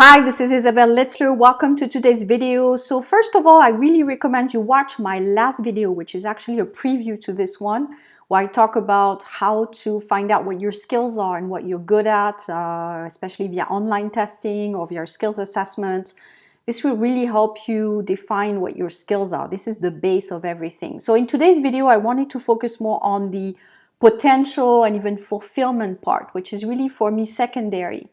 Hi, this is Isabelle Litzler. Welcome to today's video. So first of all, I really recommend you watch my last video, which is actually a preview to this one, where I talk about how to find out what your skills are and what you're good at, especially via online testing or via skills assessment. This will really help you define what your skills are. This is the base of everything. So in today's video, I wanted to focus more on the potential and even fulfillment part, which is really for me secondary.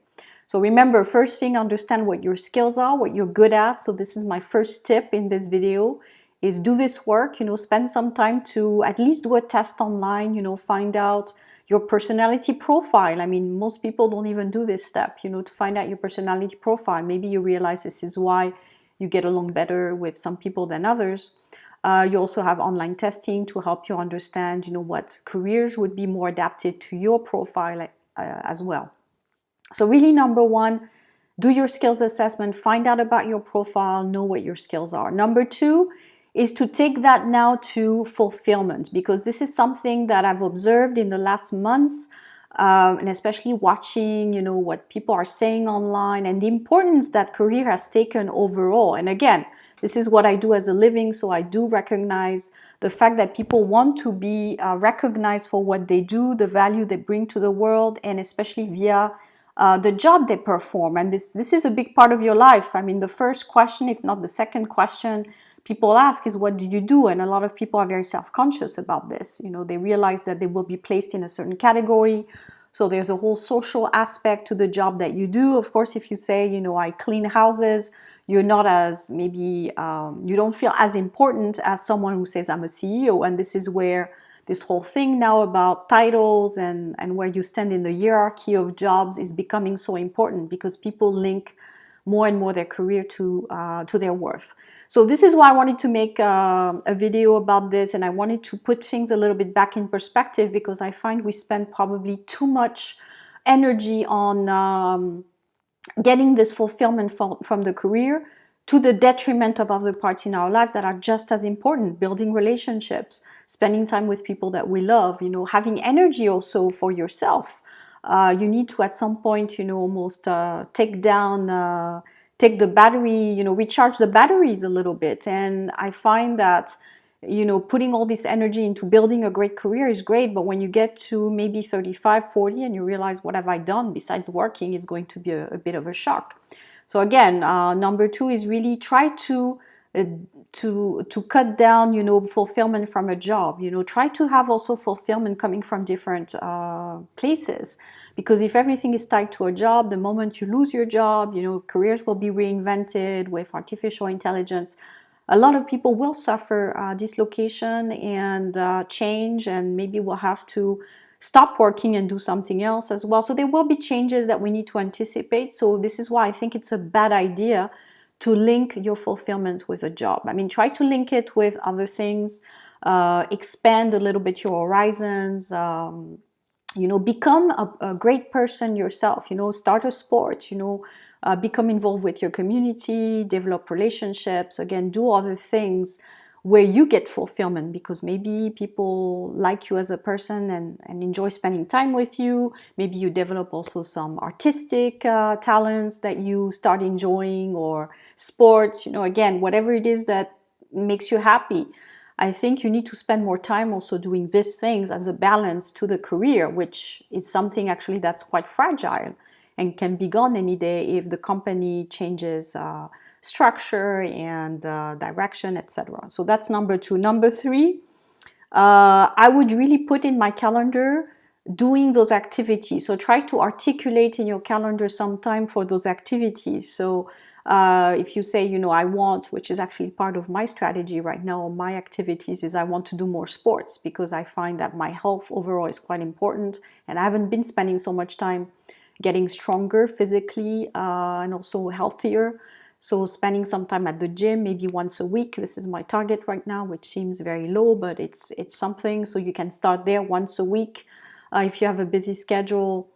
So remember, first thing, understand what your skills are, what you're good at. So this is my first tip in this video, is do this work, spend some time to at least do a test online, find out your personality profile. I mean, most people don't even do this step, to find out your personality profile. Maybe you realize this is why you get along better with some people than others. You also have online testing to help you understand, what careers would be more adapted to your profile as well. So really, number one, do your skills assessment, find out about your profile, know what your skills are. Number two is to take that now to fulfillment, because this is something that I've observed in the last months, and especially watching, what people are saying online and the importance that career has taken overall. And again, this is what I do as a living, so I do recognize the fact that people want to be recognized for what they do, the value they bring to the world, and especially via the job they perform. And this is a big part of your life. I mean, the first question, if not the second question people ask is, what do you do? And a lot of people are very self-conscious about this. They realize that they will be placed in a certain category. So there's a whole social aspect to the job that you do. Of course, if you say, I clean houses, you're not as, maybe, you don't feel as important as someone who says, I'm a CEO. And this is where this whole thing now about titles and where you stand in the hierarchy of jobs is becoming so important, because people link more and more their career to their worth. So this is why I wanted to make a video about this, and I wanted to put things a little bit back in perspective, because I find we spend probably too much energy on getting this fulfillment from the career, to the detriment of other parts in our lives that are just as important: building relationships, spending time with people that we love, having energy also for yourself. You need to, at some point, almost take the battery, recharge the batteries a little bit. And I find that, putting all this energy into building a great career is great, but when you get to maybe 35, 40, and you realize, what have I done besides working, is going to be a bit of a shock. So again, number two is really try to cut down, fulfillment from a job. Try to have also fulfillment coming from different places, because if everything is tied to a job, the moment you lose your job, careers will be reinvented with artificial intelligence. A lot of people will suffer dislocation and change, and maybe will have to stop working and do something else as well. So there will be changes that we need to anticipate. So this is why I think it's a bad idea to link your fulfillment with a job. I mean, try to link it with other things, expand a little bit your horizons, become a great person yourself, start a sport, become involved with your community, develop relationships, again, do other things where you get fulfillment, because maybe people like you as a person and enjoy spending time with you. Maybe you develop also some artistic talents that you start enjoying, or sports, again, whatever it is that makes you happy. I think you need to spend more time also doing these things as a balance to the career, which is something actually that's quite fragile and can be gone any day if the company changes structure and direction, etc. So that's number two. Number three, I would really put in my calendar doing those activities. So try to articulate in your calendar some time for those activities. So if you say, I want, which is actually part of my strategy right now, my activities is I want to do more sports, because I find that my health overall is quite important, and I haven't been spending so much time getting stronger physically and also healthier. So spending some time at the gym, maybe once a week. This is my target right now, which seems very low, but it's something. So you can start there once a week. If you have a busy schedule,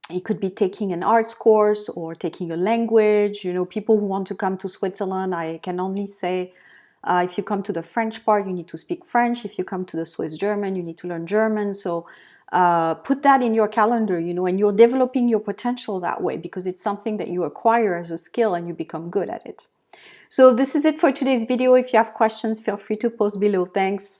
it could be taking an arts course or taking a language. People who want to come to Switzerland, I can only say, if you come to the French part, you need to speak French. If you come to the Swiss German, you need to learn German. So put that in your calendar, you know, and you're developing your potential that way because it's something that you acquire as a skill and you become good at it. So this is it for today's video. If you have questions, feel free to post below. Thanks.